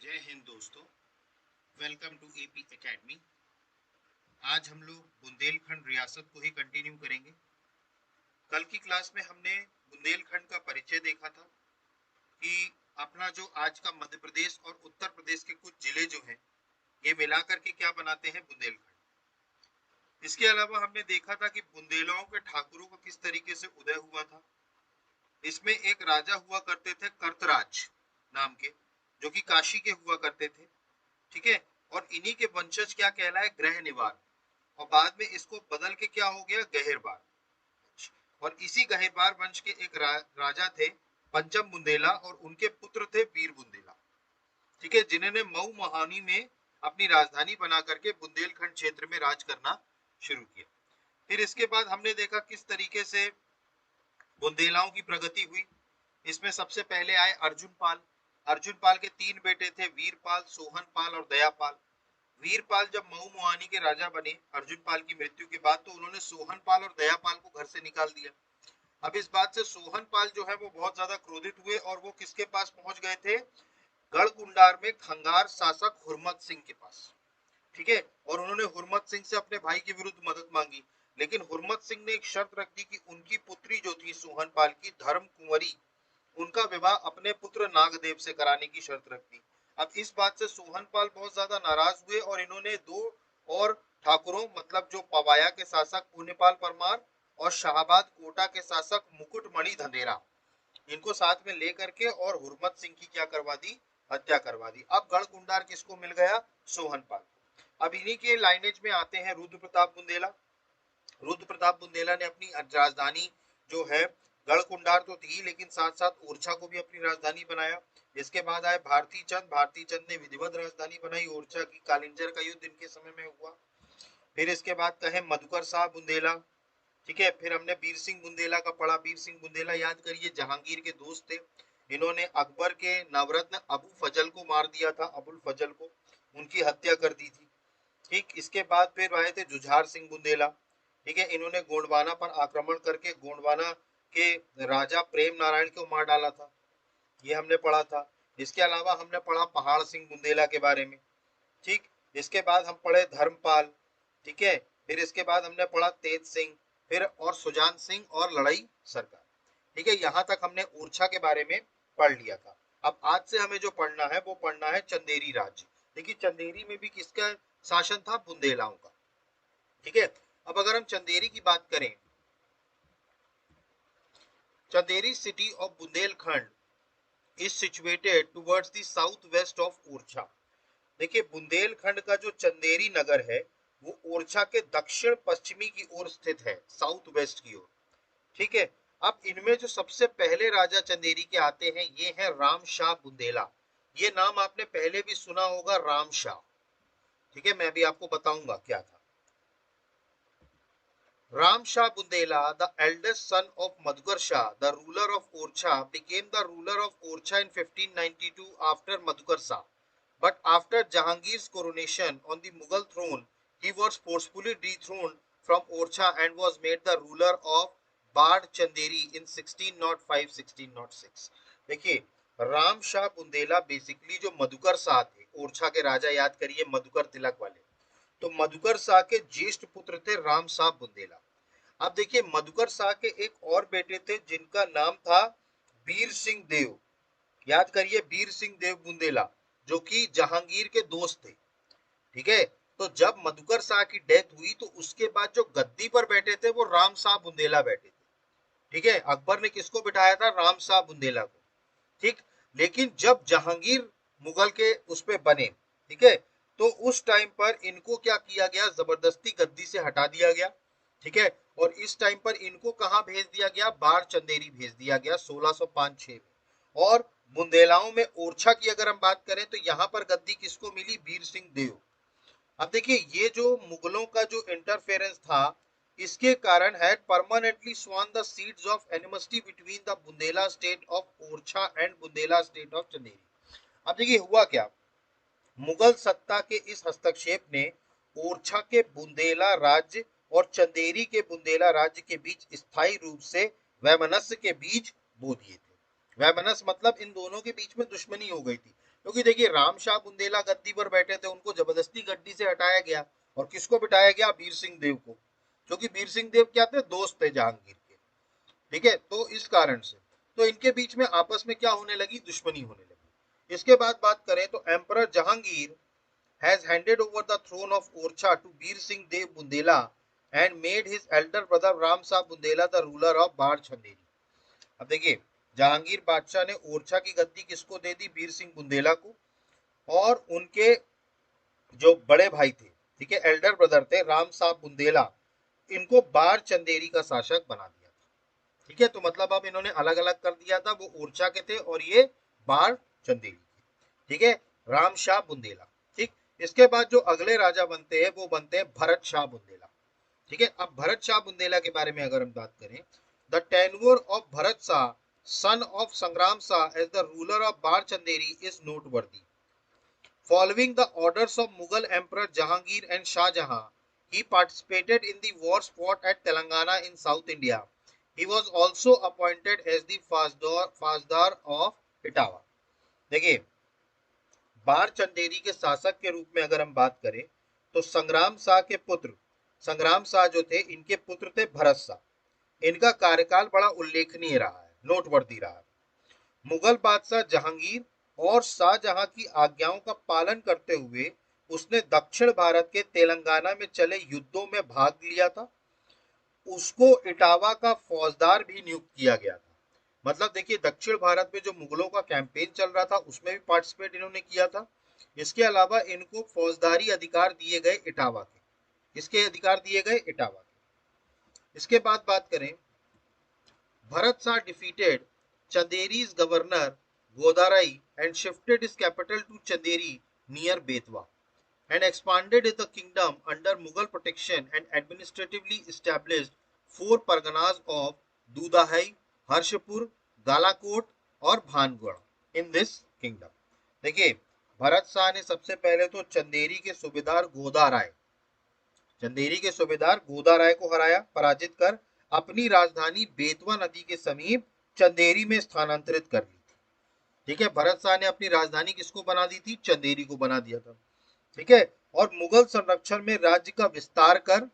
जय हिंद दोस्तों, welcome to AP academy. आज हम लोग बुंदेलखंड रियासत को ही कंटिन्यू करेंगे। कल की क्लास में हमने बुंदेलखंड का परिचय देखा था कि अपना जो आज का मध्य प्रदेश और उत्तर प्रदेश के कुछ जिले जो हैं ये मिलाकर के क्या बनाते हैं, बुंदेलखंड। इसके अलावा हमने देखा था कि बुंदेलाओं के ठाकुरों का किस तरीके से उदय हुआ था। इसमें एक राजा हुआ करते थे कर्तराज नाम के, जो कि काशी के हुआ करते थे, ठीक है। और इन्हीं के वंशज क्या कहलाए, ग्रह निवार, और बाद में इसको बदल के क्या हो गया, गहेरबार। और इसी गहेरबार वंश के एक राजा थे पंचम बुंदेला, और उनके पुत्र थे वीर बुंदेला, ठीक है, जिन्होंने मऊ महानी में अपनी राजधानी बना करके बुंदेलखंड क्षेत्र में राज करना शुरू किया। फिर इसके बाद हमने देखा किस तरीके से बुंदेलाओं की प्रगति हुई। इसमें सबसे पहले आए अर्जुन पाल। अर्जुन पाल के तीन बेटे थे, वीरपाल, सोहनपाल और दयापाल। वीरपाल जब मऊ मुआनी के राजा बने अर्जुन पाल की मृत्यु के बाद, तो उन्होंने सोहनपाल और दयापाल को घर से निकाल दिया। अब इस बात से सोहनपाल जो है वो बहुत ज्यादा क्रोधित हुए और वो किसके पास पहुंच गए थे, गढ़कुंडार में खंगार शासक हुरमत सिंह के पास, ठीक है। और उन्होंने हुरमत सिंह से अपने भाई के विरुद्ध मदद मांगी, लेकिन हुरमत सिंह ने एक शर्त रख दी कि उनकी पुत्री जो थी सोहनपाल की, धर्म कुंवरी, उनका विवाह अपने पुत्र नागदेव से कराने की शर्त रख दी। अब इस बात से सोहनपाल बहुत ज्यादा नाराज हुए और इन्होंने दो और ठाकुरों, मतलब जो पवाया के शासक पुण्यपाल परमार और शाहबाद कोटा के शासक मुकुटमणि धनेरा, इनको साथ में लेकर के और हुरमत सिंह की क्या करवा दी, हत्या करवा दी। अब गढ़कुंडार किसको मिल गया, सोहनपाल। अब इन्हीं के लाइनेज में आते हैं रुद्र प्रताप बुंदेला। रुद्र प्रताप बुंदेला ने अपनी राजधानी जो है गढ़कुंडार तो थी, लेकिन साथ साथ ओरछा को भी अपनी राजधानी बनाया। इसके बाद आए भारती चंद। भारती चंद ने विधिवत राजधानी बनाई ओरछा की। कालिंजर का युद्ध इनके समय में हुआ। फिर इसके बाद कहे मधुकर शाह बुंदेला, ठीक है। फिर हमने वीर सिंह बुंदेला का पढ़ा। वीर सिंह बुंदेला याद करिए जहांगीर के दोस्त थे। इन्होंने अकबर के नवरत्न अबू फजल को मार दिया था, अबुल फजल को, उनकी हत्या कर दी थी, ठीक। इसके बाद फिर आए थे जुझार सिंह बुंदेला, ठीक है। इन्होंने गोंडवाना पर आक्रमण करके गोंडवाना के राजा प्रेम नारायण को मार डाला था, ये हमने पढ़ा था। इसके अलावा हमने पढ़ा पहाड़ सिंह बुंदेला के बारे में, ठीक। इसके बाद हम पढ़े धर्मपाल, ठीक है। फिर इसके बाद हमने पढ़ा तेज सिंह, फिर और सुजान सिंह और लड़ाई सरकार, ठीक है। यहाँ तक हमने ओरछा के बारे में पढ़ लिया था। अब आज से हमें जो पढ़ना है वो पढ़ना है चंदेरी राज्य। देखिए चंदेरी में भी किसका शासन था, बुंदेलाओं का, ठीक है। अब अगर हम चंदेरी की बात करें, Chanderi city of Bundelkhand is situated towards the south west of Orchha. देखिए बुंदेलखंड का जो चंदेरी नगर है वो ओरछा के दक्षिण पश्चिमी की ओर स्थित है, साउथ वेस्ट की ओर, ठीक है। अब इनमें जो सबसे पहले राजा चंदेरी के आते हैं ये है राम शाह बुंदेला। ये नाम आपने पहले भी सुना होगा, राम शाह, ठीक है। मैं भी आपको बताऊंगा क्या था। Ram Shah Bundela, the eldest son of Madhukar Shah, the ruler of Orchha, became the ruler of Orchha in 1592 after Madhukar Shah. But after Jahangir's coronation on the Mughal throne, he was forcefully dethroned from Orchha and was made the ruler of Bad Chanderi in 1605-1606. देखिए Ram Shah Bundela basically जो मधुकर शाह थे, ओरछा के राजा, याद करिए मधुकर तिलक वाले, तो मधुकर शाह के ज्येष्ठ पुत्र थे राम शाह बुंदेला। अब देखिए मधुकर शाह के एक और बेटे थे जिनका नाम था वीर सिंह देव, याद करिए वीर सिंह देव बुंदेला, जो कि जहांगीर के दोस्त थे, ठीक है। तो जब मधुकर शाह की डेथ हुई तो उसके बाद जो गद्दी पर बैठे थे वो राम शाह बुंदेला बैठे थे, ठीक है। अकबर ने किसको बिठाया था, राम शाह बुंदेला को, ठीक। लेकिन जब जहांगीर मुगल के उस पे बने, ठीक है, तो उस टाइम पर इनको क्या किया गया, जबरदस्ती गद्दी से हटा दिया गया, ठीक है। और इस टाइम पर इनको कहां भेज दिया गया, बाढ़ चंदेरी भेज दिया गया 1605-6 में। और बुंदेलाओं में ओरछा की अगर हम बात करें तो यहाँ पर गद्दी किसको मिली, वीर सिंह देव। अब देखिए ये जो मुगलों का जो इंटरफेरेंस था, इसके कारण had permanently sworn the seeds of enmity between the Bundela state of Orcha and Bundela state of Chanderi। अब देखिए हुआ क्या, मुगल सत्ता के इस हस्तक्षेप ने ओरछा के बुंदेला राज्य और चंदेरी के बुंदेला राज्य के बीच स्थायी रूप से वैमनस्य के बीज बो दिए थे। वैमनस्य मतलब इन दोनों के बीच में दुश्मनी हो गई थी, क्योंकि देखिए राम शाह बुंदेला गद्दी पर बैठे थे, उनको जबरदस्ती गद्दी से हटाया गया, और किसको बिठाया गया? वीर सिंह देव को, क्योंकि वीर सिंह देव क्या थे? दोस्त थे जहांगीर के। ठीक है, तो इस कारण से तो इनके बीच में आपस में क्या होने लगी? दुश्मनी होने लगी। इसके बाद बात करें तो emperor Jahangir has handed over the throne of Orcha to Veer Singh Dev Bundela and made his elder brother Ram Shah Bundela the ruler of Bar Chanderi। अब देखिए जहांगीर बादशाह ने ओरछा की गद्दी किसको दे दी? वीर सिंह बुंदेला को, और उनके जो बड़े भाई थे, ठीक है, एल्डर ब्रदर थे राम साहब बुंदेला, इनको बार चंदेरी का शासक बना दिया था। ठीक है, तो मतलब अब इन्होंने अलग अलग कर दिया था, वो ओरछा के थे और ये बार चंदेरी। ठीक है, राम शाह बुंदेला। ठीक, इसके बाद जो अगले राजा बनते हैं वो बनते हैं भरत शाह बुंदेला। ठीक है, अब भरत शाह बुंदेला के बारे में अगर हम बात करें, the tenure of Bharat Shah son of Sangram Shah as the ruler of Bar Chanderi is noteworthy. Following the orders of Mughal Emperor Jahangir and Shah Jahan, he participated in the wars fought at Telangana in South India. He was also appointed as the Fazdar of Etawah। देखिए बार चंदेरी के शासक के रूप में अगर हम बात करें तो संग्राम शाह के पुत्र, संग्राम शाह जो थे इनके पुत्र थे भरत शाह। इनका कार्यकाल बड़ा उल्लेखनीय रहा है, नोटवर्दी रहा है। मुगल बादशाह जहांगीर और शाहजहां की आज्ञाओं का पालन करते हुए उसने दक्षिण भारत के तेलंगाना में चले युद्धों में भाग लिया था। उसको इटावा का फौजदार भी नियुक्त किया गया था। मतलब देखिए दक्षिण भारत में जो मुगलों का कैंपेन चल रहा था उसमें भी पार्टिसिपेट इन्होंने किया था। इसके अलावा इनको फौजदारी अधिकार दिए गए इटावा के। इसके अधिकार दिए गए इटावा के। इसके बाद बात करें, Bharat Shah defeated Chanderi's governor Godarai and shifted his capital to Chanderi near Betwa and expanded the kingdom under Mughal protection and administratively established 4 parganas of Dudahai, Harshpur, Galakot और भानगढ़ in this kingdom। देखिए भरत शाह ने सबसे पहले तो चंदेरी के सूबेदार गोदाराय, चंदेरी के सूबेदार गोदाराय को हराया, पराजित कर अपनी राजधानी बेतवा नदी के समीप चंदेरी में स्थानांतरित कर ली थी। ठीक है, भरत शाह ने अपनी राजधानी किसको बना दी थी? चंदेरी को बना दिया था। ठीक है, और मुगल संरक्षण में राज्य का विस्तार कर,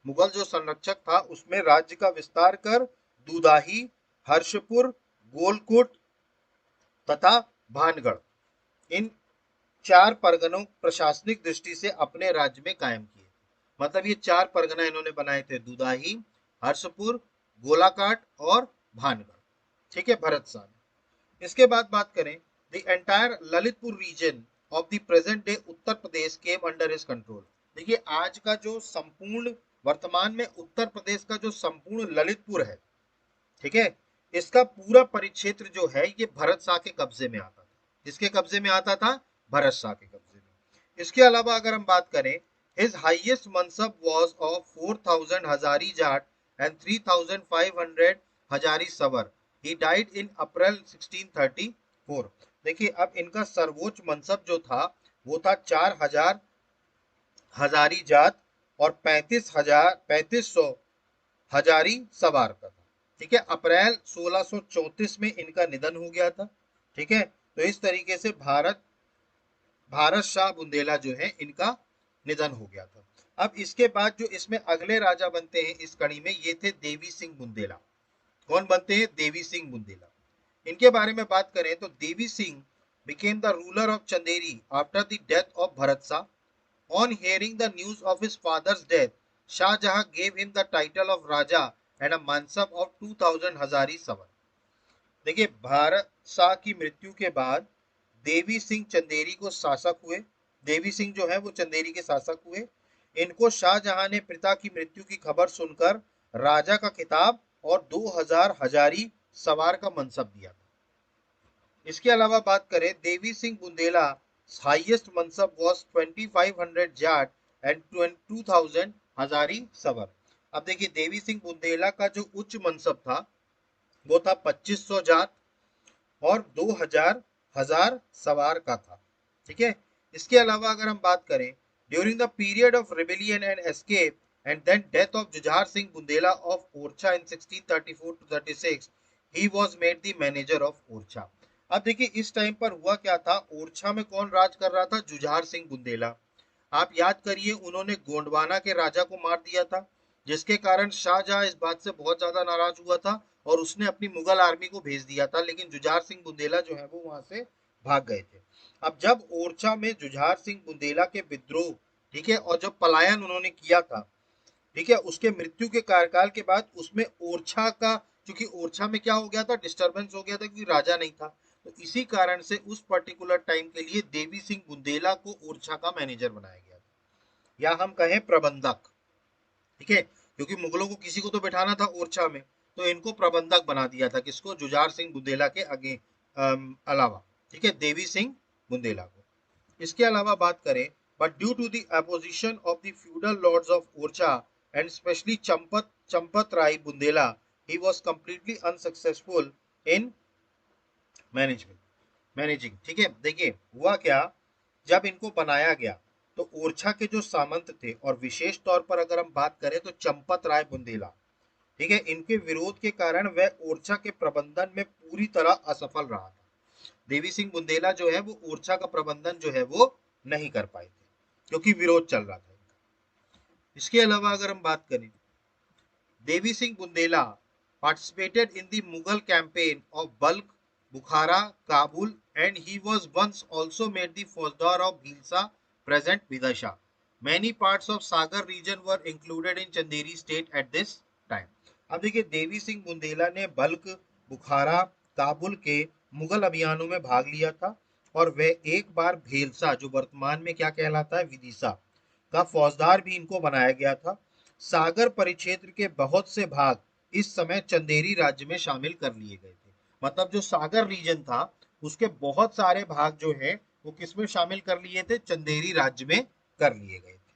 मुगल जो संरक्षक था उसमें राज्य का विस्तार कर दूदाही, हर्षपुर, गोलकुट तथा भानगढ़, इन 4 परगनों प्रशासनिक दृष्टि से अपने राज्य में कायम किए। मतलब ये 4 परगना इन्होंने बनाए थे, दूदाही, हर्षपुर, गोलाकाट और भानगढ़। ठीक है, भरत शाह ने। इसके बाद बात करें, the entire Lalitpur region of the present day Uttar Pradesh came under his control. देखिए आज का जो संपूर्ण, वर्तमान में उत्तर प्रदेश का जो संपूर्ण ललितपुर है, ठीक है, इसका पूरा परिक्षेत्र जो है ये भरत शाह के कब्जे में आता था। किसके कब्जे में आता था? भरत शाह के कब्जे में। इसके अलावा अगर हम बात करें, his highest mansab was of 4000 Hazari Jat and 3500 Hazari Savar। He died in April 1634। देखिए अब इनका सर्वोच्च मनसब जो था वो था 4000 हजारी जात और 3500 हजारी सवार का था। ठीक है, अप्रैल 1634 में इनका निधन हो गया था। ठीक है, तो इस तरीके से भारत शाह बुंदेला जो है इनका निधन हो गया था। अब इसके बाद जो इसमें अगले राजा बनते हैं इस कड़ी में, ये थे देवी सिंह बुंदेला। कौन बनते हैं? देवी सिंह बुंदेला। इनके बारे में बात करें तो Devi Singh became the ruler of Chanderi after the death of Bharat Shah। On hearing the news of his father's death, Shah Jahan gave him the title of Raja and a mansab of 2000 Hazari Savar। देखिए भारत शाह की मृत्यु के बाद देवी सिंह चंदेरी को शासक हुए। देवी सिंह जो है वो चंदेरी के शासक हुए। इनको शाहजहां ने पिता की मृत्यु की खबर सुनकर राजा का खिताब और 2000 हजारी सवार का मनसब दिया था। इसके अलावा बात करें, Devi Singh Bundela highest mansab was 2500 zat and 2000 hazari sawar. अब देखिए देवी सिंह बुंदेला का जो उच्च मनसब था वो था 2500 जात और 2000 हजार सवार का था। ठीक है, इसके अलावा अगर हम बात करें, during the period of rebellion and escape and then death of Jujhar Singh Bundela of Orchha in 1634 to 36, he was made the manager of Orchha. अब देखिए इस टाइम पर हुआ क्या था, ओरछा में कौन राज कर रहा था, जुझार सिंह बुंदेला। आप याद करिए उन्होंने गोंडवाना के राजा को मार दिया था, जिसके कारण शाहजहां इस बात से बहुत ज्यादा नाराज हुआ था और उसने अपनी मुगल आर्मी को भेज दिया था, लेकिन जुझार सिंह बुंदेला जो है वो वहां से भाग गए थे। अब जब ओरछा में जुझार सिंह बुंदेला के विद्रोह, ठीक है, और जब पलायन उन्होंने किया था, ठीक है, उसके मृत्यु के कार्यकाल के बाद उसमें ओरछा का, क्योंकि ओरछा में क्या हो गया था, डिस्टरबेंस हो गया था क्योंकि राजा नहीं था, तो इसी कारण से उस पर्टिकुलर टाइम के लिए देवी सिंह बुंदेला को ओरछा का मैनेजर बनाया गया था, या हम कहें प्रबंधक, ठीक है, क्योंकि मुगलों को किसी को तो बैठाना था ओरछा में, तो इनको प्रबंधक बना दिया था, किसको, जुझार सिंह बुंदेला के आगे अलावा, ठीक है, देवी सिंह बुंदेला को। इसके अलावा बात करें, but due to the opposition of the feudal lords of Orcha and especially Champat Rai Bundela, he was completely unsuccessful in managing, ठीक है। देखिए हुआ क्या, जब इनको बनाया गया तो ओरछा के जो सामंत थे, और विशेष तौर पर अगर हम बात करें तो चंपत राय बुंदेला, ठीक है, इनके विरोध के कारण वह ओरछा के प्रबंधन में पूरी तरह असफल रहा था। देवी सिंह बुंदेला जो है वो ओरछा का प्रबंधन जो है वो नहीं कर पाए थे, क्योंकि विरोध चल रहा था। इसके अलावा अगर हम बात करें, Devi Singh Bundela participated in the Mughal campaign of Balkh, Bukhara, Kabul, and he was once also made the Faujdar of Bhilsa, present Vidisha. Many parts of Sagar region were included in Chanderi state at this time. अब देखिए देवी सिंह बुंदेला ने bulk, बुखारा, काबुल के मुगल अभियानों में भाग लिया था, और वह एक बार भेलसा, जो वर्तमान में क्या कहलाता है, विदिशा, का फौजदार भी इनको बनाया गया था। सागर परिक्षेत्र के बहुत से भाग इस समय चंदेरी राज्य में शामिल कर लिए गए थे। मतलब जो सागर रीजन था उसके बहुत सारे भाग जो है वो किसमें शामिल कर लिए थे, चंदेरी राज्य में कर लिए गए थे।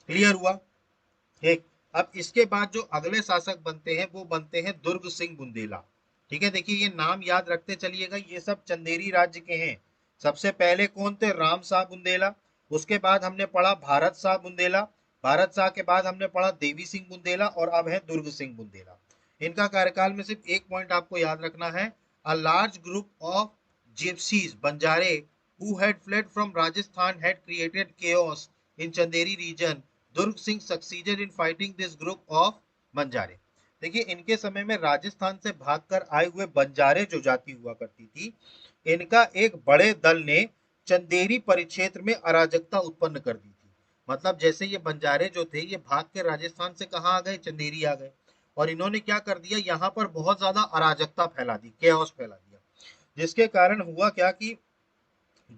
क्लियर हुआ, ठीक। अब इसके बाद जो अगले शासक बनते हैं वो बनते हैं दुर्ग सिंह बुंदेला, ठीक है। देखिए ये नाम याद रखते चलिएगा, ये सब चंदेरी राज्य के हैं। सबसे पहले कौन थे, राम शाह बुंदेला, उसके बाद हमने पढ़ा भारत शाह बुंदेला, भारत शाह के बाद हमने पढ़ा देवी सिंह बुंदेला, और अब है दुर्ग सिंह बुंदेला। इनका कार्यकाल में सिर्फ एक पॉइंट आपको याद रखना है, a large group of gypsies Banjare who had fled from Rajasthan had created chaos in Chanderi region. Durg Singh succeeded in fighting this group of बंजारे। देखिए इनके समय में राजस्थान से भागकर आए हुए बंजारे जो जाति हुआ करती थी, इनका एक बड़े दल ने चंदेरी परिक्षेत्र में अराजकता उत्पन्न कर दी थी। मतलब जैसे ये बंजारे जो थे ये भाग के राजस्थान से कहाँ आ गए, चंदेरी आ गए, और इन्होंने क्या कर दिया, यहाँ पर बहुत ज्यादा अराजकता फैला दी, केओस फैला दिया, जिसके कारण हुआ क्या कि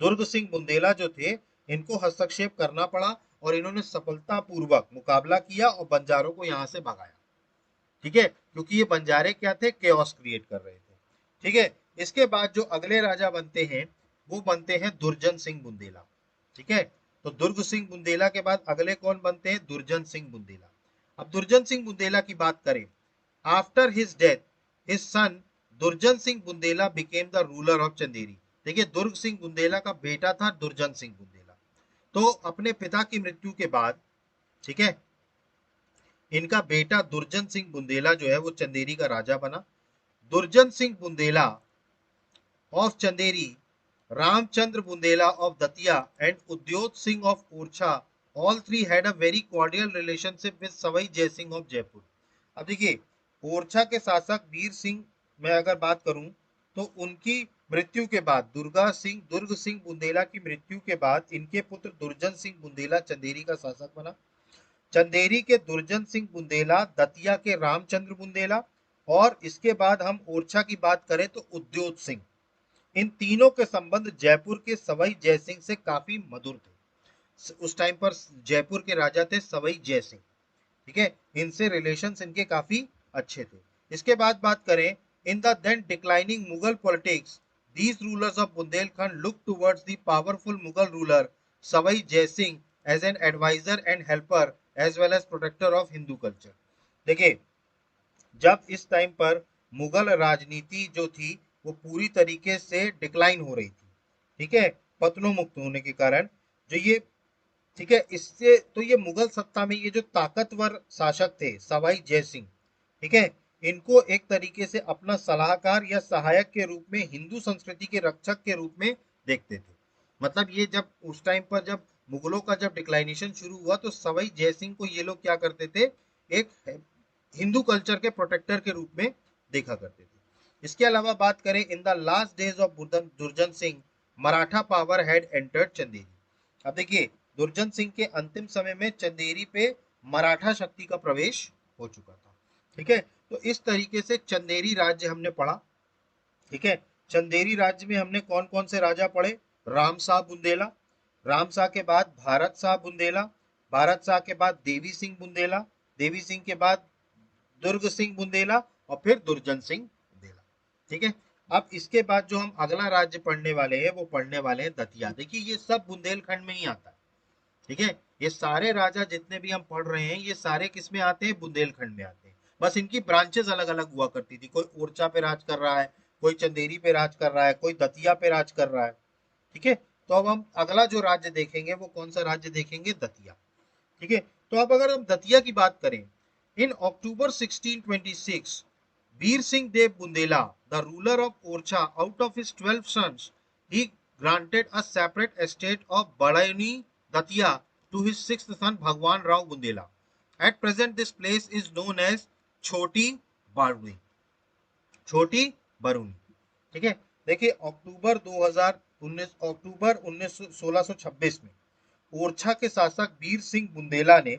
दुर्ग सिंह बुंदेला जो थे इनको हस्तक्षेप करना पड़ा, और इन्होंने सफलतापूर्वक मुकाबला किया और बंजारों को यहां से भगाया, ठीक है, क्योंकि ये बंजारे क्या थे, केओस क्रिएट कर रहे थे, ठीक है। इसके बाद जो अगले राजा बनते हैं वो बनते हैं दुर्जन सिंह बुंदेला, ठीक है। तो दुर्ग सिंह बुंदेला के बाद अगले कौन बनते हैं, दुर्जन सिंह बुंदेला। अब दुर्जन सिंह बुंदेला की बात करें, after his death his son Durjan Singh Bundela became the ruler of Chanderi. देखिए दुर्ग सिंह बुंदेला का बेटा था दुर्जन सिंह बुंदेला, तो अपने पिता की मृत्यु के बाद, ठीक है, इनका बेटा दुर्जन सिंह बुंदेला जो है वो चंदेरी का राजा बना। Durjan Singh Bundela of Chanderi, Ramchandra Bundela of Datia and Udyot Singh of Orchha, all three had a very cordial relationship with Sawai Jaisingh of Jaipur. अब देखिए ओरछा के शासक वीर सिंह मैं अगर बात करूं तो उनकी मृत्यु के बाद, दुर्ग सिंह बुंदेला की मृत्यु के बाद इनके पुत्र दुर्जन सिंह बुंदेला चंदेरी का शासक बना। चंदेरी के दुर्जन सिंह बुंदेला, दतिया के रामचंद्र बुंदेला, और इसके बाद हम ओरछा की बात करें तो उद्योत सिंह, इन तीनों के संबंध जयपुर के सवाई जयसिंह से काफी मधुर थे। उस टाइम पर जयपुर के राजा थे सवाई जयसिंह, ठीक है, इनसे रिलेशंस इनके काफी अच्छे थे। इसके बाद बात करें, in the then declining Mughal politics these rulers of Bundelkhand looked towards the powerful Mughal ruler Savai Jai Singh as an advisor and helper as well as protector of Hindu culture। देखिए जब इस टाइम पर मुगल राजनीति जो थी वो पूरी तरीके से डिक्लाइन हो रही थी, ठीक है, पतनोमुक्त होने के कारण, जो ये, ठीक है, इससे तो ये मुगल सत्ता में ये जो ताकतवर शासक थे सवाई जय सिंह, ठीक है, इनको एक तरीके से अपना सलाहकार या सहायक के रूप में, हिंदू संस्कृति के रक्षक के रूप में देखते थे। मतलब ये जब उस टाइम पर जब मुगलों का जब डिक्लाइनेशन शुरू हुआ तो सवाई जयसिंह को ये लोग क्या करते थे, एक हिंदू कल्चर के प्रोटेक्टर के रूप में देखा करते थे। इसके अलावा बात करें, in the last days of Durjan Singh Maratha power had entered Chanderi. अब देखिए, दुर्जन सिंह के अंतिम समय में चंदेरी पे मराठा शक्ति का प्रवेश हो चुका था। ठीक है, तो इस तरीके से चंदेरी राज्य हमने पढ़ा। ठीक है, चंदेरी राज्य में हमने कौन कौन से राजा पढ़े? राम शाह बुंदेला, राम शाह के बाद भारत शाह बुंदेला, भारत शाह के बाद देवी सिंह बुंदेला, देवी सिंह के बाद दुर्ग सिंह बुंदेला और फिर दुर्जन सिंह बुंदेला। ठीक है, अब इसके बाद जो हम अगला राज्य पढ़ने वाले हैं वो पढ़ने वाले हैं दतिया। देखिए ये सब बुंदेलखंड में ही आता है। ठीक है, ये सारे राजा जितने भी हम पढ़ रहे हैं ये सारे किस में आते हैं? बुंदेलखंड में आते हैं। बस इनकी ब्रांचेस अलग अलग हुआ करती थी। कोई ओरछा पे राज कर रहा है, कोई चंदेरी पे राज कर रहा है, कोई दतिया पे राज कर रहा है। ठीक है, तो अब हम अगला जो राज्य देखेंगे वो कौन सा राज्य देखेंगे? दतिया। ठीक है, तो अब अगर हम दतिया की बात करें, in October 1626 Veer Singh Deo Bundela, the ruler of Orchha, out of his 12 sons, he granted a separate estate of Badauni Datia to his sixth son Bhagwan Rao Bundela. At present this place is known as छोटी बारूनी, छोटी बरूनी। ठीक है, देखिए अक्टूबर 2019, अक्टूबर 1626 में ओरछा के शासक वीर सिंह बुंदेला ने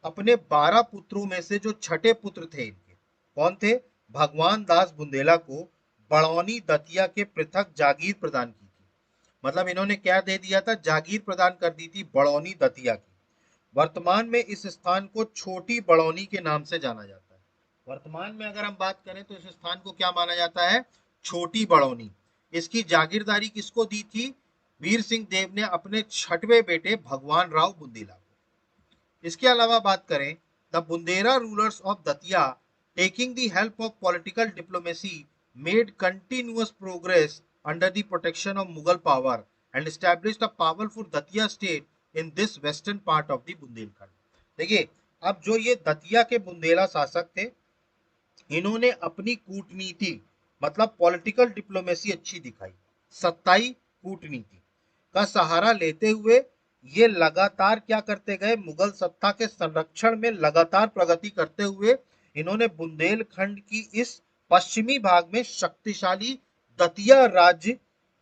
अपने 12 पुत्रों में से जो छठे पुत्र थे, इनके कौन थे? भगवान दास बुंदेला को बड़ौनी दतिया के पृथक जागीर प्रदान की थी। मतलब इन्होंने क्या दे दिया था? जागीर प्रदान कर दी थी बड़ौनी दतिया की। वर्तमान में इस स्थान को छोटी बड़ौनी के नाम से जाना जाता है। वर्तमान में अगर हम बात करें तो इस स्थान को क्या माना जाता है? छोटी बड़ौनी। इसकी जागीरदारी किसको दी थी? वीर सिंह देव ने अपने छठवें बेटे भगवान राव बुंदेला को। इसके अलावा बात करें, the Bundela rulers of Datia taking the help of political diplomacy made continuous progress under the protection of Mughal power and established a powerful Datia state in this western part of the Bundelkhand. देखिए, अब जो ये दतिया के बुंदेला शासक थे, इन्होंने अपनी कूटनीति मतलब पॉलिटिकल डिप्लोमेसी अच्छी दिखाई, सत्ताई कूटनीति का सहारा लेते हुए ये लगातार क्या करते गए? मुगल सत्ता के संरक्षण में लगातार प्रगति करते हुए इन्होंने बुंदेलखंड की इस पश्चिमी भाग में शक्तिशाली दतिया राज्य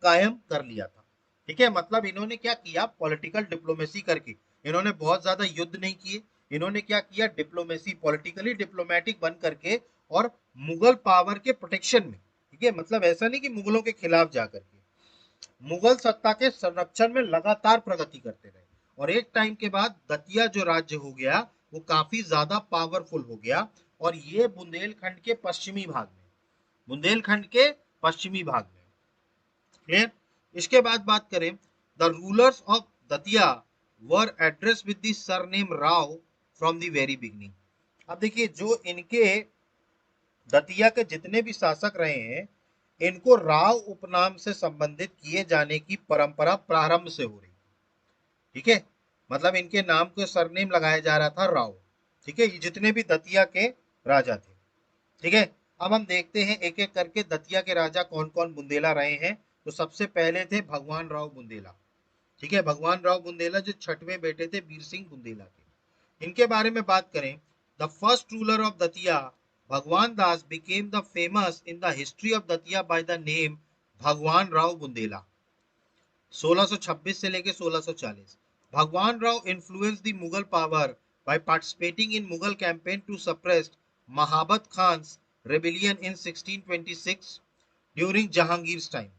कायम कर लिया था। ठीक है, मतलब इन्होंने क्या किया? पॉलिटिकल डिप्लोमेसी करके। इन्होंने बहुत ज्यादा युद्ध नहीं किए, इन्होंने क्या किया? डिप्लोमेसी, पॉलिटिकली डिप्लोमेटिक बन करके और मुगल पावर के प्रोटेक्शन में। ठीक है, मतलब ऐसा नहीं कि मुगलों के खिलाफ जाकर के, मुगल सत्ता के संरक्षण में लगातार प्रगति करते रहे। और एक टाइम के बाद दतिया जो राज्य हो गया वो काफी ज्यादा पावरफुल हो गया, और ये बुंदेलखंड के पश्चिमी भाग में, बुंदेलखंड के पश्चिमी भाग में। क्लियर? इसके बाद बात करें, the rulers of Datia were address with the surname Rao from the very beginning. अब देखिए, जो इनके दतिया के जितने भी शासक रहे हैं, इनको राव उपनाम से संबंधित किए जाने की परंपरा प्रारंभ से हो रही। ठीक है, मतलब इनके नाम को सरनेम लगाया जा रहा था राव। ठीक है, ये जितने भी दतिया के राजा थे। ठीक है, अब हम देखते हैं एक एक करके दतिया के राजा कौन कौन बुंदेला रहे हैं। तो सबसे पहले थे भगवान राव बुंदेला। ठीक है, भगवान राव बुंदेला जो छठवें बेटे थे वीर सिंह बुंदेला के। इनके बारे में बात करें, the first ruler of Datia Bhagwan Das became the famous in the history of Datia by the name Bhagwan Rao Bundela. 1626 से लेकर 1640 Bhagwan Rao influence the Mughal power by participating in Mughal campaign to suppress Mahabat Khan's rebellion in 1626 during Jahangir's time.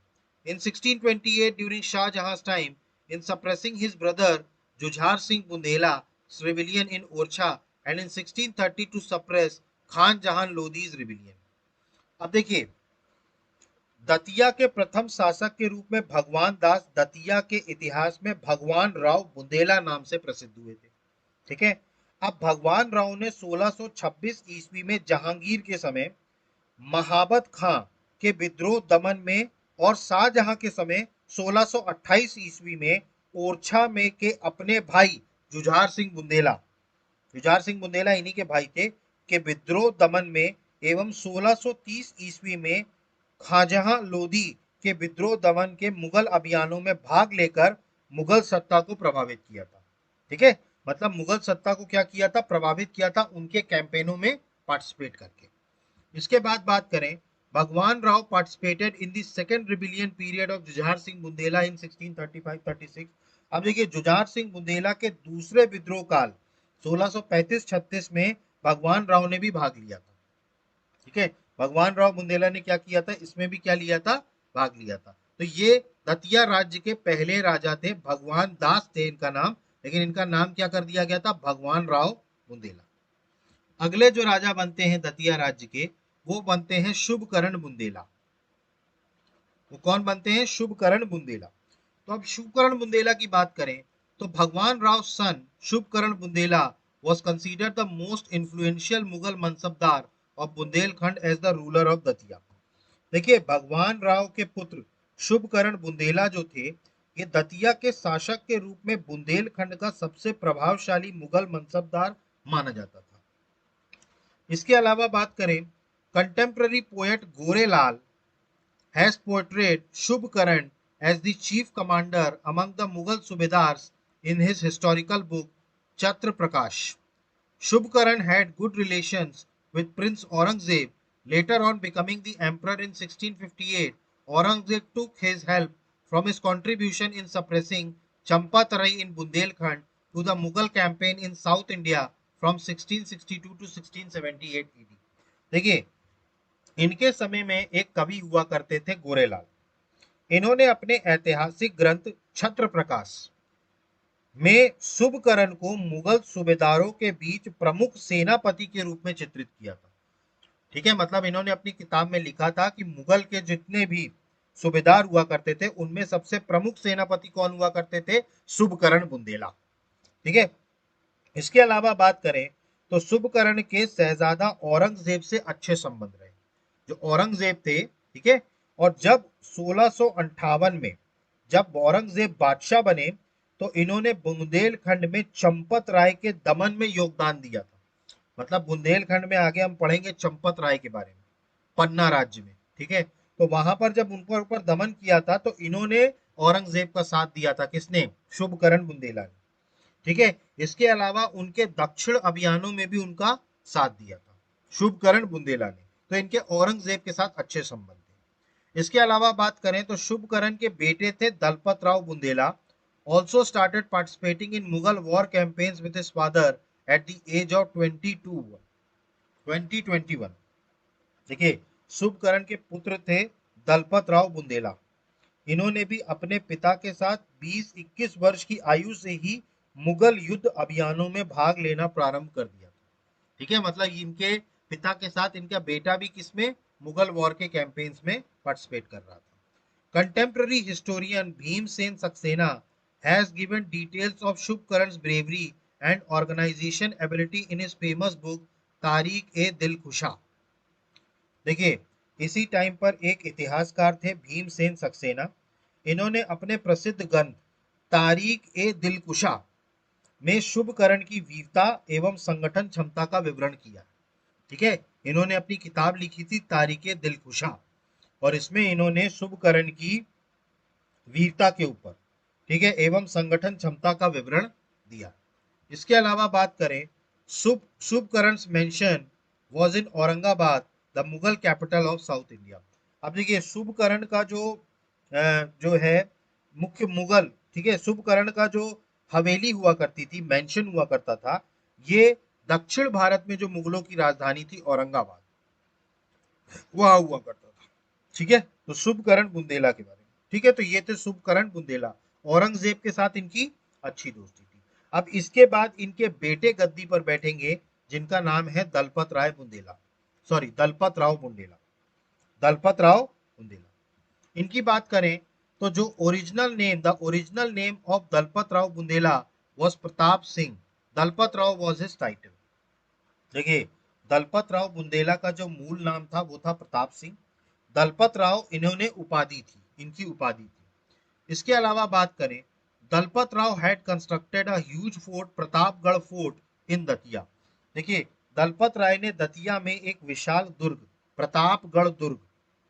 In 1628 during Shah Jahan's time, in suppressing his brother Jujhar Singh Bundela's rebellion in Orchha, and in 1630 to suppress Khan Jahan Lodi's rebellion. अब देखिए, दतिया के प्रथम शासक के रूप में भगवान दास दतिया के इतिहास में भगवान राव बुंदेला नाम से प्रसिद्ध हुए थे। ठीक है, अब भगवान राव ने 1626 ईस्वी में जहांगीर के समय महाबत खां के विद्रोह दमन में और शाहजहां के समय 1628 ईस्वी में ओरछा में के अपने भाई जुझार सिंह बुंदेला, जुझार सिंह बुंदेला इन्हीं के भाई थे, के विद्रोह दमन में एवं 1630 ईस्वी में खाजहां लोधी के विद्रोह दमन के मुगल अभियानों में भाग लेकर मुगल सत्ता को प्रभावित किया था। ठीक है, मतलब मुगल सत्ता को क्या किया था, प्रभावित किया था उनके कैंपेनों में पार्टिसिपेट करके। इसके बाद बात करें, Bhagwan Rao participated in the second rebellion period of Jujhar Singh Bundela in 1635-36। अब देखिए, जुझार सिंह बुंदेला के दूसरे विद्रोह काल 1635-36 में भगवान राव ने भी भाग लिया था। ठीक है, भगवान राव बुंदेला ने क्या किया था, इसमें भी क्या लिया था, भाग लिया था। तो ये दतिया राज्य के पहले राजा थे, भगवान दास थे इनका नाम, लेकिन इनका नाम क्या कर दिया गया था, भगवान राव बुंदेला। अगले जो राजा बनते हैं दतिया राज्य के, वो बनते हैं शुभकरण बुंदेला। वो कौन बनते हैं, शुभकरण बुंदेला। तो अब शुभकरण बुंदेला की बात करें तो भगवान राव सन Shubhkaran Bundela was considered the most influential Mughal mansabdar of Bundelkhand as the ruler of Datia. देखिए, भगवान राव के पुत्र शुभकरण बुंदेला जो थे, ये दतिया के शासक के रूप में बुंदेलखंड का सबसे प्रभावशाली मुगल मनसबदार माना जाता था। इसके अलावा बात करें, contemporary poet Gorelal has portrayed Shubkaran as the chief commander among the Mughal Subedars in his historical book Chatra Prakash. Shubkaran had good relations with Prince Aurangzeb. Later on becoming the emperor in 1658, Aurangzeb took his help from his contribution in suppressing Champatarai in Bundelkhand to the Mughal campaign in South India from 1662 to 1678 AD। देखिए, इनके समय में एक कवि हुआ करते थे गोरेलाल। इन्होंने अपने ऐतिहासिक ग्रंथ छत्र प्रकाश में शुभकरण को मुगल सूबेदारों के बीच प्रमुख सेनापति के रूप में चित्रित किया था। ठीक है, मतलब इन्होंने अपनी किताब में लिखा था कि मुगल के जितने भी सूबेदार हुआ करते थे, उनमें सबसे प्रमुख सेनापति कौन हुआ करते थे, शुभकरण बुंदेला। ठीक है, इसके अलावा बात करें तो शुभकरण के शहजादा औरंगजेब से अच्छे संबंध रहे, जो औरंगजेब थे। ठीक है, और जब 1658 में जब औरंगजेब बादशाह बने, तो इन्होंने बुंदेलखंड में चंपत राय के दमन में योगदान दिया था। मतलब बुंदेलखंड में आगे हम पढ़ेंगे चंपत राय के बारे में, पन्ना राज्य में। ठीक है, तो वहां पर जब उनके ऊपर दमन किया था, तो इन्होंने औरंगजेब का साथ दिया था, किसने, शुभकरण बुंदेला ने। ठीक है, इसके अलावा उनके दक्षिण अभियानों में भी उनका साथ दिया था शुभकरण बुंदेला ने। तो इनके औरंगजेब के साथ अच्छे संबंध थे। इसके अलावा बात करें तो शुभकरण के बेटे थे Dalpat Rao Bundela, also started participating in Mughal war campaigns with his father at the age of 21। देखिए, शुभकरण के पुत्र थे दलपत राव बुंदेला। इन्होंने भी अपने पिता के साथ 20-21 वर्ष की आयु से ही मुगल युद्ध अभियानों में भाग लेना प्रारंभ कर दिया। ठीक है, मतलब इनके पिता के साथ इनका बेटा भी किसमें, मुगल वॉर के कैंपेन्स में पार्टिसिपेट कर रहा था। Contemporary historian Bhimsen Saxena has given details of Shubkaran's bravery and organization ability in his famous book तारीख-ए-दिलकुशा। देखिए, इसी टाइम पर एक इतिहासकार थे भीमसेन सक्सेना। इन्होंने अपने प्रसिद्ध ग्रंथ तारीख-ए-दिलकुशा में शुभकरण की वीरता एवं संगठन क्षमता का विवरण किया। ठीक है, इन्होंने अपनी किताब लिखी थी तारीख-ए-दिलकुशा, और इसमें इन्होंने शुभकरण की वीरता के ऊपर, ठीक है, एवं संगठन क्षमता का विवरण दिया। इसके अलावा बात करें, Shubhkaran mention was in Aurangabad the Mughal capital of south India. अब देखिए, शुभकरण का जो है मुख्य मुगल, ठीक है, शुभकरण का जो हवेली हुआ करती थी, मेंशन हुआ करता था, ये दक्षिण भारत में जो मुगलों की राजधानी थी औरंगाबाद, वहां हुआ करता था। ठीक है, तो शुभकरण बुंदेला के बारे में। ठीक है, तो ये थे शुभकरण बुंदेला। औरंगजेब के साथ इनकी अच्छी दोस्ती थी। अब इसके बाद इनके बेटे गद्दी पर बैठेंगे, जिनका नाम है दलपत राय बुंदेला, सॉरी दलपत राव बुंदेला, दलपत राव बुंदेला। इनकी बात करें तो जो original name of Dalpat Rao Bundela was Pratap Singh. Dalpat Rao was his title. देखिए, दलपत राव बुंदेला का जो मूल नाम था वो था प्रताप सिंह। दलपत राव इन्होंने उपाधि थी, इनकी उपाधि थी। इसके अलावा बात करें, Dalpat Rao had constructed a huge fort, Pratapgarh fort in Datia. देखिए, दलपत राय ने दतिया में एक विशाल दुर्ग, प्रतापगढ़ दुर्ग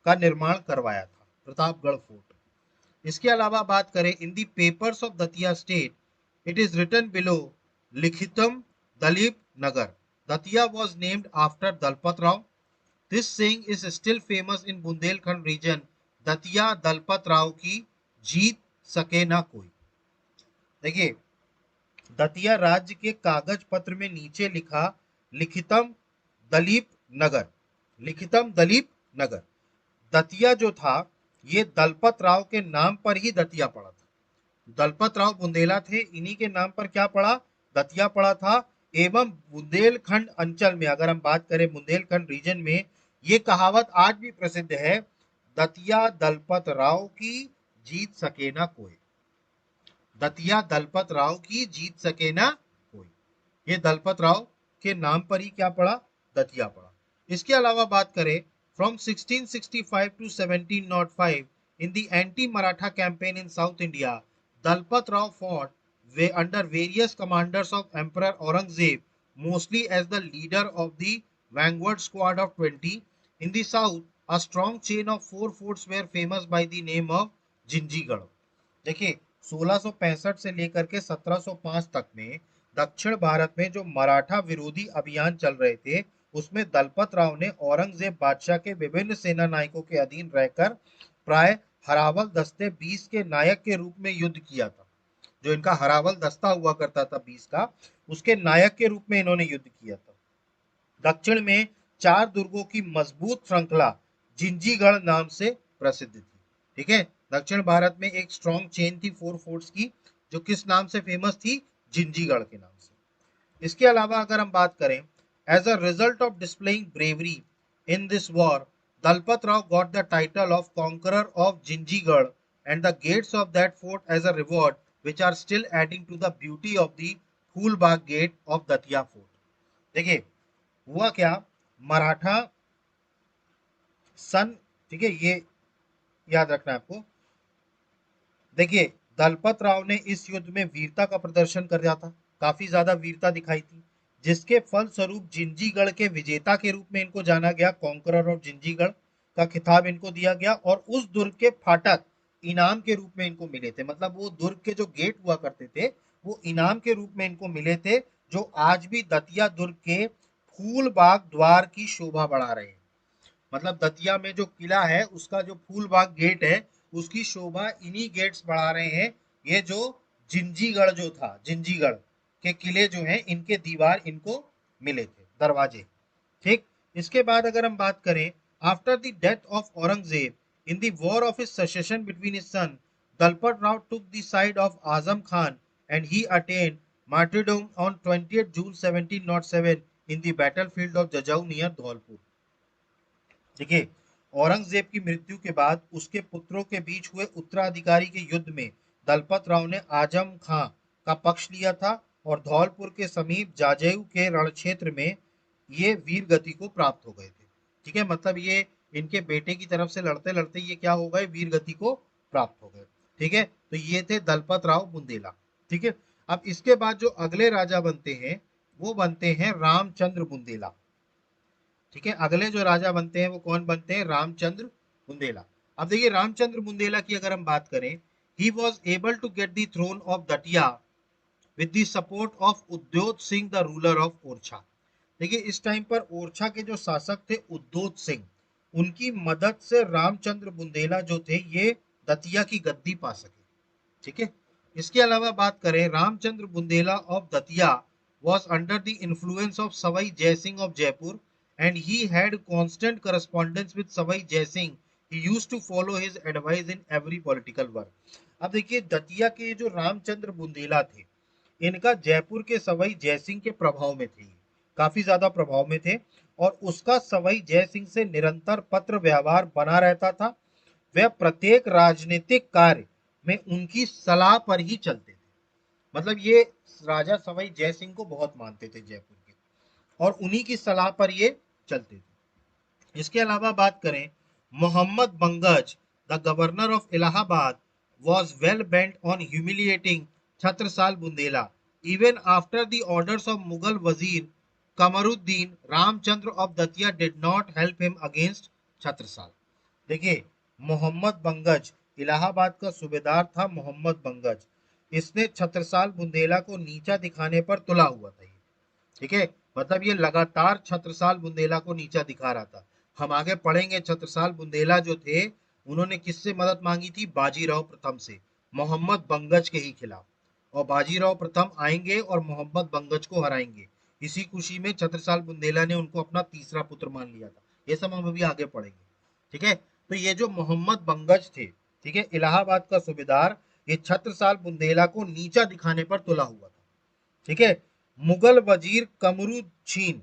का निर्माण करवाया था, प्रतापगढ़ फोर्ट। इसके अलावा बात करें, in the papers of Datia state it is written below लिखितम Dalip Nagar, Datia was named after Dalpat Rao. This saying is still famous in Bundelkhand region, Datia Dalpat Rao की जीत सके ना कोई। देखिए, दतिया राज्य के कागज पत्र में नीचे लिखा लिखितम दलीप नगर, लिखितम दलीप नगर। दतिया जो था ये दलपत राव के नाम पर ही दतिया पड़ा था। दलपत राव बुंदेला थे, इन्हीं के नाम पर क्या पड़ा, दतिया पड़ा था। एवं बुंदेलखंड अंचल में अगर हम बात करें, बुंदेलखंड रीजन में ये कहावत आज भी प्रसिद्ध है, दतिया दलपत राव की जीत सके ना कोई, दतिया दलपत राव की जीत सके ना कोई। ये दलपत राव के नाम पर ही क्या पड़ा, दतिया पड़ा। इसके अलावा बात करें, from 1665 to 1705 in the anti-Maratha campaign in South India, Dalpat Rao fought under various commanders of Emperor Aurangzeb, mostly as the leader of the vanguard squad of 20. In the south, a strong chain of 4 forts were famous by the name of Jinjigarh. देखिए, 1665 से लेकर के 1705 तक में दक्षिण भारत में जो मराठा विरोधी अभियान चल रहे थे, उसमें दलपत राव ने औरंगजेब बादशाह के विभिन्न सेना नायकों के अधीन रहकर प्राय हरावल दस्ते 20 के नायक के रूप में युद्ध किया था। जो इनका हरावल दस्ता हुआ करता था 20 का, उसके नायक के रूप में इन्होंने युद्ध किया था। दक्षिण में 4 दुर्गों की मजबूत श्रृंखला जिंजीगढ़ नाम से प्रसिद्ध थी। ठीक है, दक्षिण भारत में एक स्ट्रॉन्ग चेन थी 4 फोर्ट्स की, जो किस नाम से फेमस थी, जिंजीगढ़ के नाम से। इसके अलावा अगर हम बात करें, as a result of displaying bravery in this war, Dalpat Rao got the title of conqueror of Jinjigarh and the gates of that fort as a reward which are still adding to the beauty of the Phoolbagh gate of Datia fort. देखिए, हुआ क्या, मराठा सन, ठीक है, ये याद रखना है आपको। देखिए, दलपत राव ने इस युद्ध में वीरता का प्रदर्शन कर दिया था, काफी ज्यादा वीरता दिखाई थी, जिसके फलस्वरूप जिंजीगढ़ के विजेता के रूप में इनको जाना गया, कॉन्करर ऑफ जिंजीगढ़ का खिताब इनको दिया गया। और उस दुर्ग के फाटक इनाम के रूप में इनको मिले थे, मतलब वो दुर्ग के जो गेट हुआ करते थे वो इनाम के रूप में इनको मिले थे, जो आज भी दतिया दुर्ग के फूलबाग द्वार की शोभा बढ़ा रहे हैं। मतलब दतिया में जो किला है उसका जो फूलबाग गेट है उसकी शोभा इन्हीं गेट्स बढ़ा रहे हैं। ये जो जिंजीगढ़ जो था, जिंजीगढ़ के किले जो हैं इनके दीवार इनको मिले थे, दरवाजे। ठीक, इसके बाद अगर हम बात करें, after the death of Aurangzeb in the war of his succession between his son, Dalpat Rao took the side of Azam Khan and he attend martyrdom on 20 June 1707 in the battlefield of Jajau near Dholpur. देखिए, औरंगजेब की मृत्यु के बाद उसके पुत्रों के बीच हुए उत्तराधिकारी के युद्ध में दलपत राव ने आजम खां का पक्ष लिया था और धौलपुर के समीप जाजयू के रण क्षेत्र में ये वीर गति को प्राप्त हो गए थे। ठीक है, मतलब ये इनके बेटे की तरफ से लड़ते लड़ते ये क्या हो गए, वीर गति को प्राप्त हो गए। ठीक है, तो ये थे दलपत राव बुंदेला। ठीक है, अब इसके बाद जो अगले राजा बनते हैं वो बनते हैं रामचंद्र बुंदेला। ठीक है, अगले जो राजा बनते हैं वो कौन बनते हैं, रामचंद्र बुंदेला। अब देखिए, रामचंद्र बुंदेला की अगर हम बात करें, he was able to get the throne of Datia with the support of Udyot Singh the ruler of Orchha. देखिए, इस टाइम पर ओरछा के जो शासक थे उद्योत सिंह, उनकी मदद से रामचंद्र बुंदेला जो थे ये दतिया की गद्दी पा सके। ठीक है, इसके अलावा बात करें, Ramchandra Bundela of Datia was under the influence of Savai Jai Singh of Jaipur and he had constant correspondence with Savai Jai Singh. He used to follow his advice in every political work. अब देखिए, दतिया के जो रामचंद्र बुंदेला थे, इनका जयपुर के सवाई जय सिंह के प्रभाव में थे, काफी ज्यादा प्रभाव में थे और उसका सवाई जय सिंह से निरंतर पत्र व्यवहार बना रहता था। वह प्रत्येक राजनीतिक कार्य में उनकी सलाह पर ही चलते थे। मतलब ये राजा सवाई जय सिंह को बहुत मानते थे जयपुर के, और उन्हीं की सलाह पर ये चलते थे। इसके अलावा बात करें, Mohammad Bangash the governor of Allahabad was well bent on humiliating Chhatrasal Bundela even after the orders of Mughal wazir Kamaruddin Ramchandra of Datia did not help him against Chhatrasal. देखिए, मोहम्मद बंगज, इलाहाबाद का सूबेदार था मोहम्मद बंगज, इसने छत्रसाल बुंदेला को नीचा दिखाने पर तुला हुआ था। ठीक है, मतलब ये लगातार छत्रसाल बुंदेला को नीचा दिखा रहा था। हम आगे पढ़ेंगे, छत्रसाल बुंदेला जो थे उन्होंने किससे मदद मांगी थी? बाजीराव प्रथम से, मोहम्मद बंगज के ही खिलाफ। और बाजीराव प्रथम आएंगे और मोहम्मद बंगज को हराएंगे। इसी खुशी में छत्रसाल बुंदेला ने उनको अपना तीसरा पुत्र मान लिया था। ये सब हम अभी आगे पढ़ेंगे। ठीक है, तो ये जो मोहम्मद बंगज थे, ठीक है, इलाहाबाद का सूबेदार, ये छत्रसाल बुंदेला को नीचा दिखाने पर तुला हुआ था। ठीक है, मुगल वजीर कमरुद्दीन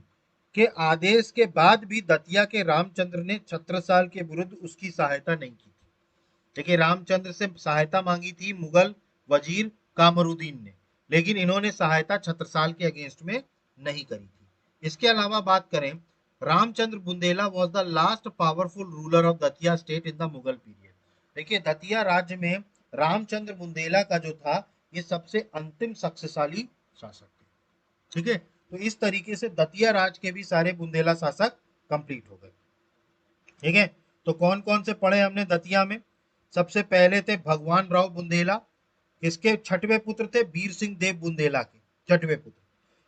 के आदेश के बाद भी दतिया के रामचंद्र ने छत्रसाल के विरुद्ध उसकी सहायता नहीं की थी। देखिए, रामचंद्र से सहायता मांगी थी मुगल वजीर कामरुद्दीन ने, लेकिन इन्होंने सहायता छत्रसाल के अगेंस्ट में नहीं करी थी। इसके अलावा बात करें, Ramchandra Bundela was the last powerful ruler of Datia state in the Mughal period. देखिए, दतिया राज्य में रामचंद्र बुंदेला का जो था, ये सबसे अंतिम शक्तिशाली शासक थे। ठीक है, तो इस तरीके से दतिया राज के भी सारे बुंदेला शासक कंप्लीट हो गए। ठीक है, तो कौन कौन से पढ़े हमने दतिया में? सबसे पहले थे भगवान राव बुंदेला, इसके छठवें पुत्र थे वीर सिंह देव बुंदेला के छठवें पुत्र।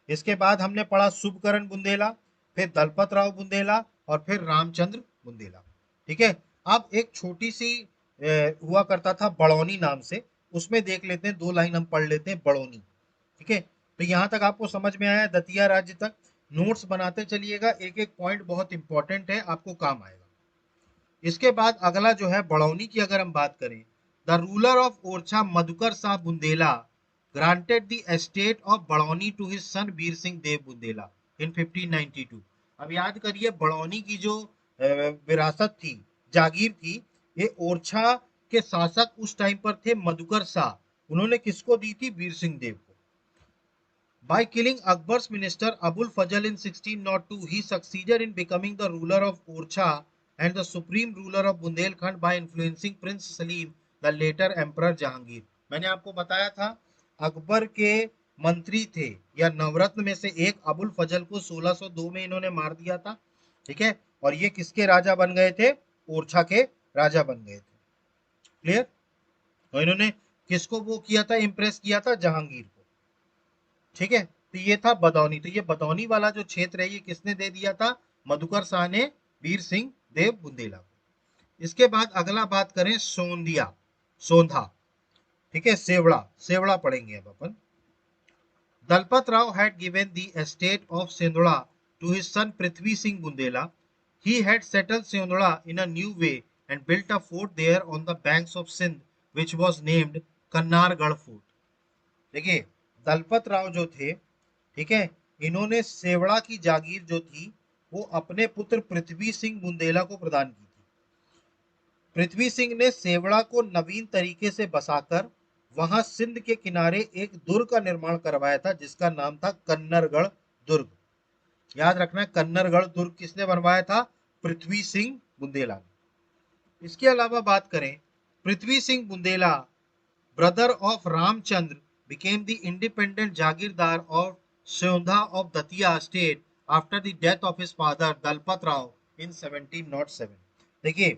इसके बाद हमने पढ़ा शुभकरण बुंदेला, फिर दलपत राव बुंदेला और फिर रामचंद्र बुंदेला। ठीक है, अब एक छोटी सी हुआ करता था बड़ौनी नाम से, उसमें देख लेते हैं, 2 लाइन हम पढ़ लेते हैं बड़ौनी। ठीक है, तो यहां तक आपको समझ में आया दतिया राज्य तक? नोट्स बनाते चलिएगा, एक एक पॉइंट बहुत इंपॉर्टेंट है, आपको काम आएगा। इसके बाद अगला जो है बड़ौनी की अगर हम बात करें, the ruler of Orchha Madhukar Shah Bundela granted the estate of Baroni to his son Veer Singh Deo Bundela in 1592। अब याद करिए, बड़ौनी की जो विरासत थी, जागीर थी, ये ओरछा के शासक उस टाइम पर थे मधुकर शाह, उन्होंने किसको दी थी? वीर सिंह देव को। By killing Akbar's minister Abul Fazl in 1602, he succeeded in becoming the ruler of Orcha and the supreme ruler of Bundelkhand by influencing Prince Salim, the later Emperor Jahangir. मैंने आपको बताया था, अकबर के मंत्री थे या नवरत्न में से एक अबुल फजल को 1602 में इन्होंने मार दिया था। ठीक है, और ये किसके राजा बन गए थे? ओरछा के राजा बन गए थे। क्लियर? तो इन्होंने किसको वो किया था? इम्प्रेस किया था जहांगीर को। ठीक है, तो ये था बदौनी। तो ये बदौनी वाला जो क्षेत्र है, ये किसने दे दिया था? मधुकर शाह ने वीर सिंह देव बुंदेला को। इसके बाद अगला बात करें सोंधिया, सोंधा। ठीक है, सेवड़ा, सेवड़ा पढ़ेंगे अब अपन। Dalpat Rao had given the estate of Sindhula to his son Prithvi Singh Bundela. He had settled Sindhula in a new way and built a fort there on the banks of Sindh, which was named Kannargarh Fort. देखिए, दलपत राव जो थे, ठीक है, इन्होंने सेवड़ा की जागीर जो थी वो अपने पुत्र पृथ्वी सिंह बुंदेला को प्रदान की थी। पृथ्वी सिंह ने सेवड़ा को नवीन तरीके से बसाकर वहां सिंध के किनारे एक दुर्ग का निर्माण करवाया था, जिसका नाम था कन्नरगढ़ दुर्ग। याद रखना, कन्नरगढ़ दुर्ग किसने बनवाया था? पृथ्वी सिंह बुंदेला ने। इसके अलावा बात करें, Prithvi Singh Bundela, brother of Ramchandra, became the independent Jagirdar of Seondha of Datia state after the death of his father Dalpat Rao in 1707। देखिए,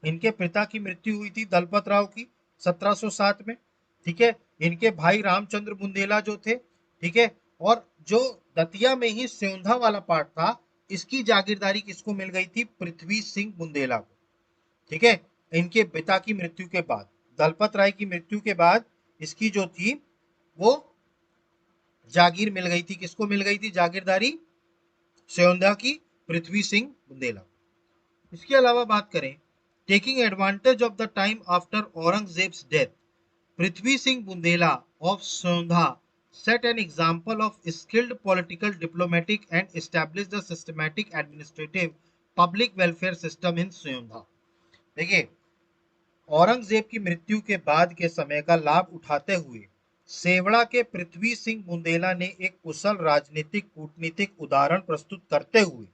इनके पिता की मृत्यु हुई थी दलपत राव की 1707 में। ठीक है, इनके भाई रामचंद्र बुंदेला जो थे, ठीक है, और जो दतिया में ही सेौंधा वाला पार्ट था, इसकी जागीरदारी किसको मिल गई थी? पृथ्वी सिंह बुंदेला को। ठीक है, इनके पिता की मृत्यु के बाद, दलपत राय की मृत्यु के बाद इसकी जो थी वो जागीर मिल गई थी। किसको मिल गई थी जागीरदारी? सेौंधा की पृथ्वी सिंह बुंदेला। इसके अलावा बात करें, taking advantage of the time after Aurangzeb's death, Prithvi Singh Bundela of Seondha set an example of skilled political, diplomatic and established a systematic administrative public welfare system in Seondha। देखिए, औरंगजेब की मृत्यु के बाद के समय का लाभ उठाते हुए सेवड़ा के पृथ्वी सिंह बुंदेला ने एक कुशल राजनीतिक कूटनीतिक उदाहरण प्रस्तुत करते हुए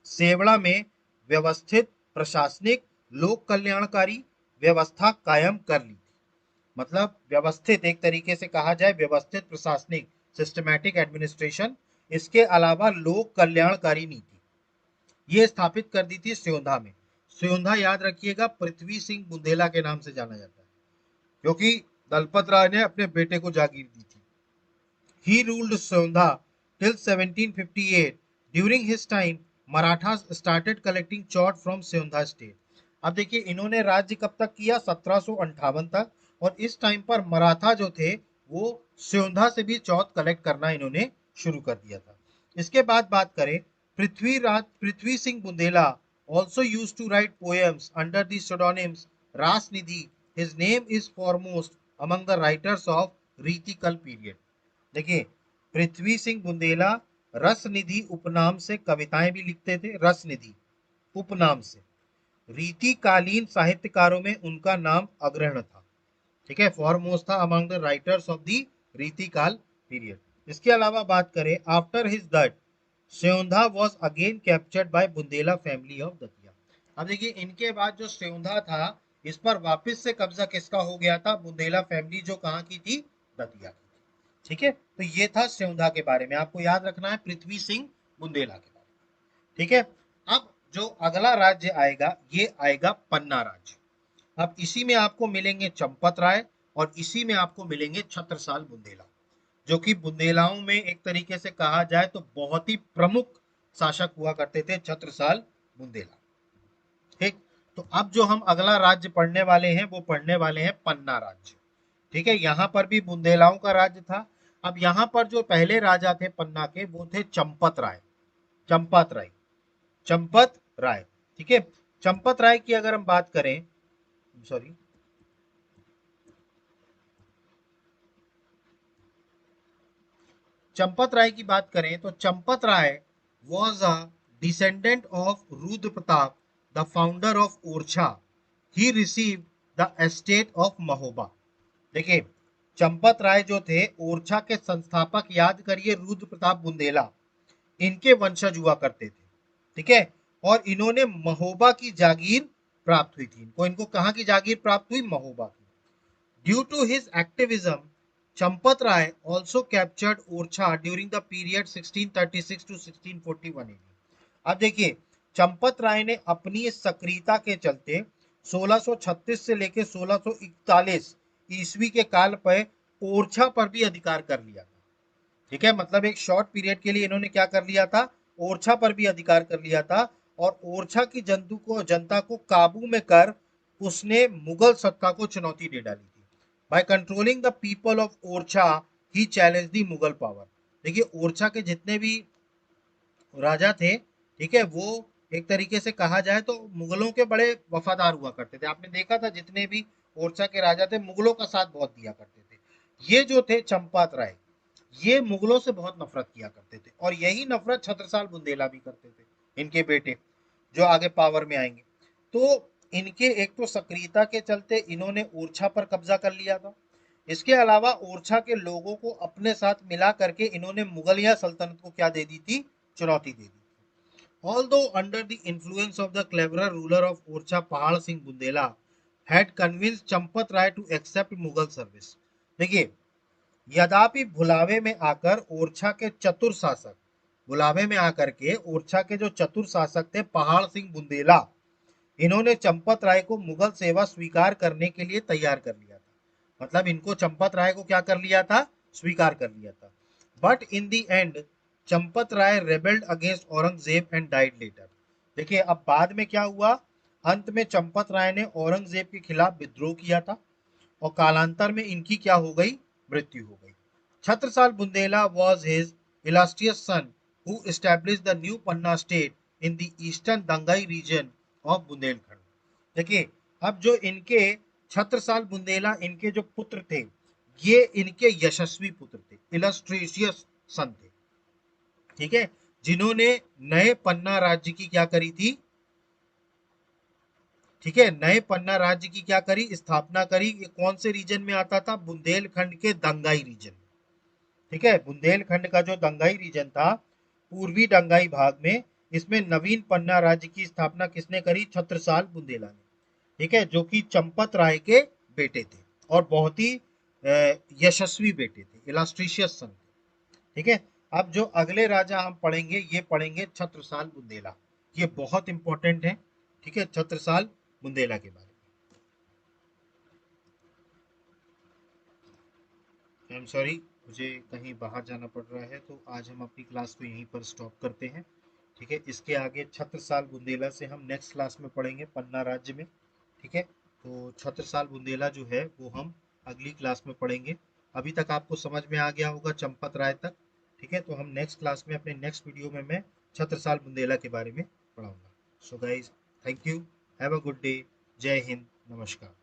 सेवड़ा में व्यवस्थित प्रशासनिक लोक कल्याणकारी व्यवस्था कायम कर ली। मतलब व्यवस्थित, एक तरीके से कहा जाए व्यवस्थित प्रशासनिक, सिस्टमैटिक एडमिनिस्ट्रेशन इसके अलावा लोक कल्याणकारी नीति ये स्थापित कर दी थी स्योंधा में। स्योंधा याद रखिएगा पृथ्वी सिंह बुंदेला के नाम से जाना जाता है, क्योंकि दलपत राय ने अपने बेटे को जागीर दी थी। He ruled Sondha till 1758. During his time, Marathas started collecting chort from Sondha state. अब देखिए इन्होंने राज्य कब तक किया, 1758 तक, और इस टाइम पर मराठा जो थे वो स्योंधा से भी चौथ कलेक्ट करना इन्होंने शुरू कर दिया था। इसके बाद बात करें Prithvi Singh Bundela also used to write poems under the pseudonyms Ras Nidhi. His name is foremost among the writers of रीतिकल period. देखिए पृथ्वी सिंह बुंदेला रस निधि उपनाम से कविताएं भी लिखते थे, रस निधि उपनाम से। रीतिकालीन साहित्यकारों में उनका नाम अग्रहण था, ठीक है, फॉरमोस्ट था among the writers of the Ritikal period. इसके अलावा बात करें after his death Seondha was again captured by Bundela family of Datia. अब देखिए इनके बाद जो स्योंधा था इस पर वापस से कब्जा किसका हो गया था, बुंदेला फैमिली जो कहाँ की थी, दतिया की। ठीक है, तो ये था स्योंधा के बारे में, आपको याद रखना है पृथ्वी सिंह बुंदेला के बारे में। ठीक है, अब जो अगला राज्य आएगा ये आएगा पन्ना राज्य। अब इसी में आपको मिलेंगे चंपत राय और इसी में आपको मिलेंगे छत्रसाल बुंदेला, जो कि बुंदेलाओं में एक तरीके से कहा जाए तो बहुत ही प्रमुख शासक हुआ करते थे छत्रसाल बुंदेला। ठीक, तो अब जो हम अगला राज्य पढ़ने वाले हैं वो पढ़ने वाले हैं पन्ना राज्य। ठीक है, यहां पर भी बुंदेलाओं का राज्य था। अब यहां पर जो पहले राजा थे पन्ना के वो थे चंपत राय, चंपत राय, चंपत राय। ठीक है, चंपत राय की अगर हम बात करें, सॉरी, चंपत राय की बात करें तो Champat Rai was a descendant of Rudra Pratap the founder of Orchha. He receive the estate of Mahoba. देखिए चंपत राय जो थे ओरछा के संस्थापक, याद करिए रुद्र प्रताप बुंदेला इनके वंशज हुआ करते थे। ठीक है, और इन्होंने महोबा की जागीर प्राप्त हुई थी इनको। इनको कहाँ की जागीर प्राप्त हुई, महोबा की। Due to his activism Champat Rai also captured Orchha during the period 1636 to 1641 AD। अब देखिए चंपत राय ने अपनी इस सक्रियता के चलते 1636 से लेकर 1641 ईस्वी के काल पर ओरछा पर भी अधिकार कर लिया था। ठीक है, मतलब एक शॉर्ट पीरियड के लिए इन्होंने क्या कर लिया था, ओरछा पर भी अधिकार कर लिया था। और ओरछा की जनता को काबू में कर उसने मुगल सत्ता को चुनौती दे डाली थी। By controlling the people of Orchha he challenge the Mughal power. देखिए ओरछा के जितने भी राजा थे, ठीक है, वो एक तरीके से कहा जाए तो मुगलों के बड़े वफादार हुआ करते थे। आपने देखा था जितने भी ओरछा के राजा थे मुगलों का साथ बहुत दिया करते थे। ये जो थे चंपात राय ये मुगलों से बहुत नफरत किया करते थे, और यही नफरत छत्रसाल बुंदेला भी करते थे, इनके बेटे जो आगे पावर में आएंगे। तो इनके एक तो सक्रियता के चलते इन्होंने ओरछा पर कब्जा कर लिया था। इसके अलावा ओरछा के लोगों को अपने साथ मिला करके इन्होंने मुगलिया सल्तनत को क्या दे दी थी, चुनौती दे दी। Although under the influence of the cleverer ruler of Orcha Pahal Singh Bundela had convinced Champat Rai to accept Mughal service। देखिए यद्यपि भुलावे में आकर ओरछा के चतुर शासक, भुलावे में आकर के ओरछा के जो चतुर शासक थे पहाड़ सिंह बुंदेला, इन्होंने चंपत राय को मुगल सेवा स्वीकार करने के लिए तैयार कर लिया था। मतलब इनको चंपत राय को क्या कर लिया था, स्वीकार कर लिया था। But in the end Champat Rai rebelled against Aurangzeb and died later. देखिए अब बाद में क्या हुआ, अंत में चंपत राय ने औरंगजेब के खिलाफ विद्रोह किया था और कालांतर में इनकी क्या हो गई, मृत्यु हो गई। Chhatrasal Bundela was his illustrious son who established the new Panna state in the eastern Dangai region of Bundelkhand. देखिए अब जो इनके छत्रसाल बुंदेला इनके जो पुत्र थे ये इनके यशस्वी पुत्र थे, इलस्ट्रेशियस सन थे। ठीक है, जिन्होंने नए पन्ना राज्य की क्या करी थी, ठीक है, नए पन्ना राज्य की क्या करी, स्थापना करी। ये कौन से रीजन में आता था, बुंदेलखंड के दंगाई रीजन। ठीक है, बुंदेलखंड का जो दंगाई रीजन था, पूर्वी दंगाई भाग में, इसमें नवीन पन्ना राज्य की स्थापना किसने करी, छत्रसाल बुंदेला ने। ठीक है, जो कि चंपत राय के बेटे थे और बहुत ही यशस्वी बेटे थे, इलास्ट्रीशियस सन थे। ठीक है, अब जो अगले राजा हम पढ़ेंगे ये पढ़ेंगे छत्रसाल बुंदेला। ये बहुत इंपॉर्टेंट है, ठीक है, छत्रसाल बुंदेला के बारे में। आई एम सॉरी, मुझे कहीं बाहर जाना पड़ रहा है, तो आज हम अपनी क्लास को यहीं पर स्टॉप करते हैं। ठीक है, इसके आगे छत्रसाल बुंदेला से हम नेक्स्ट क्लास में पढ़ेंगे पन्ना राज्य में। ठीक है, तो छत्रसाल बुंदेला जो है वो हम अगली क्लास में पढ़ेंगे। अभी तक आपको समझ में आ गया होगा चंपत राय तक। ठीक है, तो हम नेक्स्ट क्लास में अपने नेक्स्ट वीडियो में मैं छत्रसाल बुंदेला के बारे में पढ़ाऊंगा। So guys, thank you, have a good day, जय हिंद, नमस्कार।